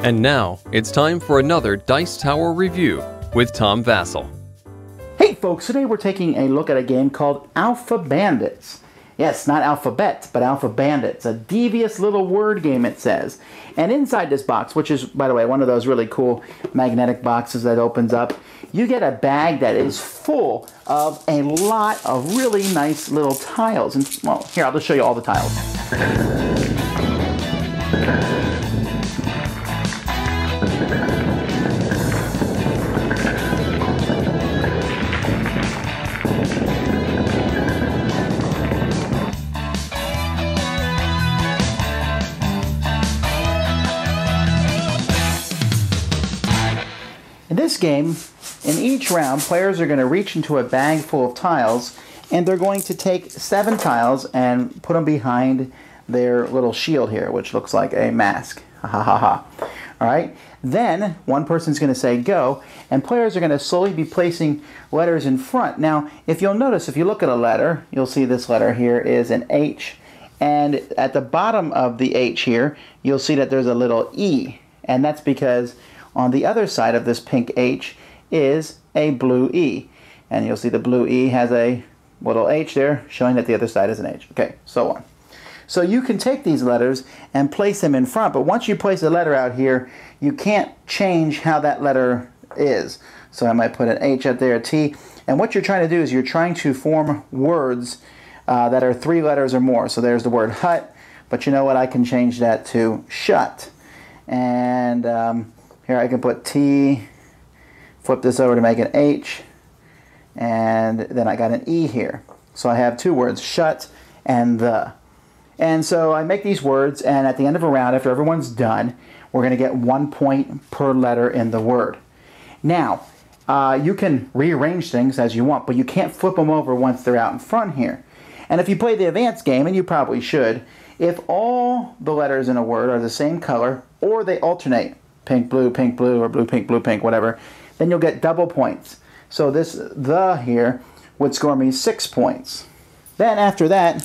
And now, it's time for another Dice Tower review with Tom Vasel. Hey folks, today we're taking a look at a game called Alpha Bandits. Yes, not alphabet, but Alpha Bandits. A devious little word game, it says. And inside this box, which is, by the way, one of those really cool magnetic boxes that opens up, you get a bag that is full of a lot of really nice little tiles. And, well, here, I'll just show you all the tiles. In this game, in each round, players are going to reach into a bag full of tiles, and they're going to take 7 tiles and put them behind their little shield here, which looks like a mask. Ha ha ha ha. Alright, then one person's going to say go, and players are going to slowly be placing letters in front. Now, if you'll notice, if you look at a letter, you'll see this letter here is an H, and at the bottom of the H here, you'll see that there's a little E, and that's because on the other side of this pink H is a blue E. And you'll see the blue E has a little H there, showing that the other side is an H. Okay, so on. So you can take these letters and place them in front, but once you place a letter out here, you can't change how that letter is. So I might put an H up there, a T, and what you're trying to do is you're trying to form words that are 3 letters or more. So there's the word hut, but you know what, I can change that to shut. And here I can put T, flip this over to make an H, and then I got an E here. So I have 2 words, shut and the. And so I make these words, and at the end of a round, after everyone's done, we're going to get 1 point per letter in the word. Now, you can rearrange things as you want, but you can't flip them over once they're out in front here. And if you play the advanced game, and you probably should, if all the letters in a word are the same color, or they alternate, pink, blue, or blue, pink, whatever, then you'll get double points. So this the here would score me 6 points. Then after that,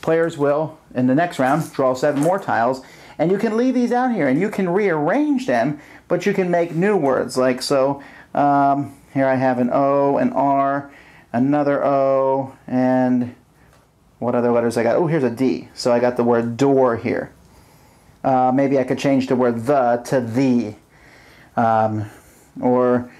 players will, in the next round, draw 7 more tiles, and you can leave these out here, and you can rearrange them, but you can make new words, like so. Here I have an O, an R, another O, and what other letters I got? Oh, here's a D. So I got the word door here. Maybe I could change the word the to the. Or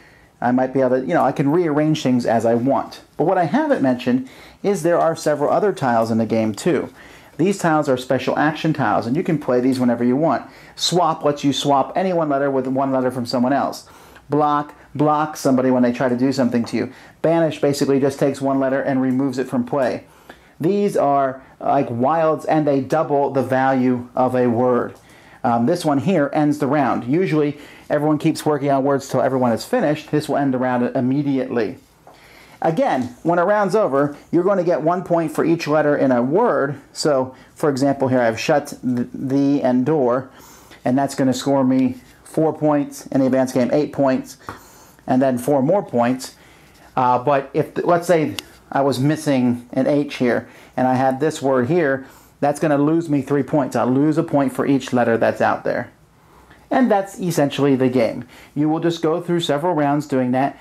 I might be able to, I can rearrange things as I want. But what I haven't mentioned is there are several other tiles in the game too. These tiles are special action tiles, and you can play these whenever you want. Swap lets you swap any one letter with one letter from someone else. Block blocks somebody when they try to do something to you. Banish basically just takes one letter and removes it from play. These are like wilds, and they double the value of a word. This one here ends the round. Usually everyone keeps working on words till everyone is finished. This will end the round immediately. Again, when a round's over, you're going to get 1 point for each letter in a word. So, for example, here I have shut, the, and door, and that's going to score me 4 points. In the advanced game, 8 points, and then 4 more points. But if, let's say, I was missing an H here, and I had this word here, that's going to lose me 3 points. I'll lose a point for each letter that's out there. And that's essentially the game. You will just go through several rounds doing that,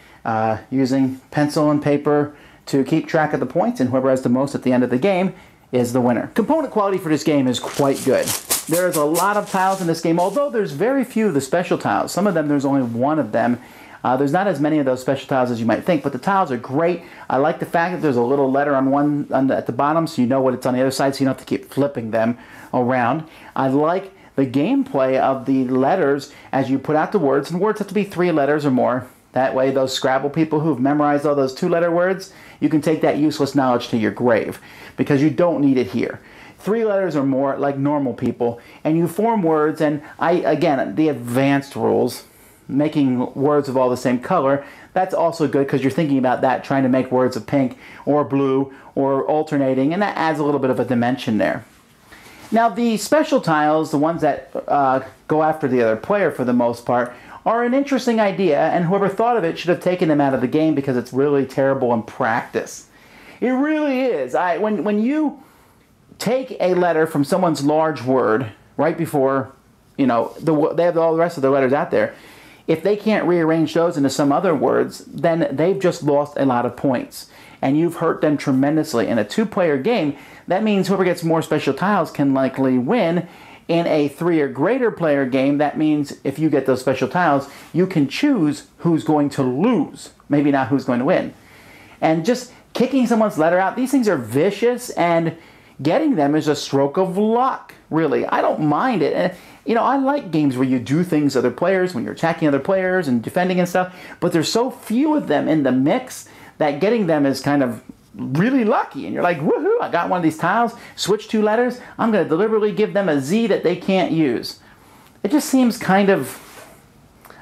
using pencil and paper to keep track of the points, and whoever has the most at the end of the game is the winner. Component quality for this game is quite good. There's a lot of tiles in this game, although there's very few of the special tiles. Some of them, there's only 1 of them. There's not as many of those special tiles as you might think, but the tiles are great. I like the fact that there's a little letter on at the bottom, so you know what it's on the other side, so you don't have to keep flipping them around. I like the gameplay of the letters as you put out the words, and words have to be 3 letters or more. That way, those Scrabble people who've memorized all those 2-letter words, you can take that useless knowledge to your grave, because you don't need it here. 3 letters or more, like normal people, and you form words, and again, the advanced rules, making words of all the same color, that's also good because you're thinking about that, trying to make words of pink or blue or alternating, and that adds a little bit of a dimension there. Now the special tiles, the ones that go after the other player for the most part, are an interesting idea, and whoever thought of it should have taken them out of the game because it's really terrible in practice. It really is. When you take a letter from someone's large word right before, you know, they have all the rest of the letters out there, if they can't rearrange those into some other words, then they've just lost a lot of points. And you've hurt them tremendously. In a two-player game, that means whoever gets more special tiles can likely win. In a 3 or greater player game, that means if you get those special tiles, you can choose who's going to lose, maybe not who's going to win. And just kicking someone's letter out, these things are vicious, and getting them is a stroke of luck, really. I don't mind it. And, you know, I like games where you do things to other players, when you're attacking other players and defending and stuff, but there's so few of them in the mix that getting them is kind of really lucky. And you're like, woohoo, I got one of these tiles, switch 2 letters, I'm going to deliberately give them a Z that they can't use. It just seems kind of,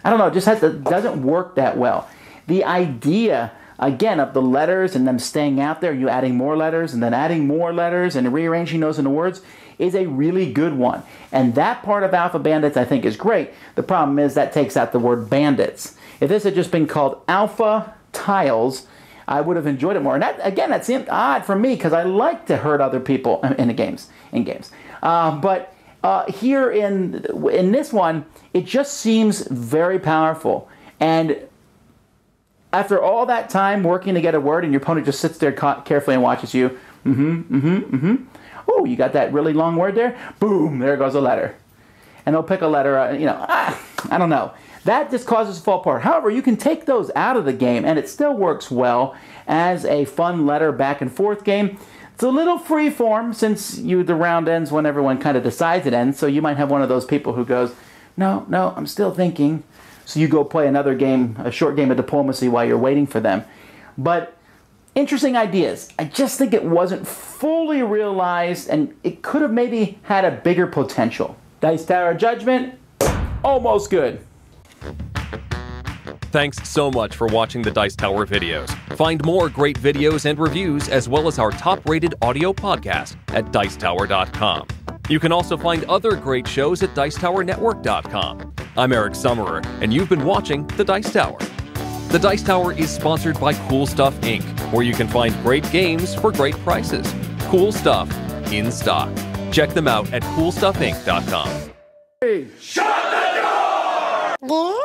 I don't know, it just doesn't work that well. The idea, again, of the letters and them staying out there, you adding more letters and then adding more letters and rearranging those into words, is a really good one. And that part of Alpha Bandits I think is great. The problem is that takes out the word bandits. If this had just been called Alpha Tiles, I would have enjoyed it more. And that, again, that seemed odd for me because I like to hurt other people in games. But here in this one, it just seems very powerful. And after all that time working to get a word, and your opponent just sits there carefully and watches you, oh, you got that really long word there? Boom, there goes a letter. And they'll pick a letter, you know, I don't know. That just causes it to fall apart. However, you can take those out of the game, and it still works well as a fun letter back and forth game. It's a little free form since the round ends when everyone kind of decides it ends, so you might have one of those people who goes, no, I'm still thinking. So you go play another game, a short game of diplomacy while you're waiting for them. But interesting ideas. I just think it wasn't fully realized, and it could have maybe had a bigger potential. Dice Tower Judgment, almost good. Thanks so much for watching the Dice Tower videos. Find more great videos and reviews, as well as our top-rated audio podcast at Dicetower.com. You can also find other great shows at Dicetowernetwork.com. I'm Eric Summerer, and you've been watching The Dice Tower. The Dice Tower is sponsored by Cool Stuff Inc., where you can find great games for great prices. Cool stuff in stock. Check them out at CoolStuffInc.com. Shut the door!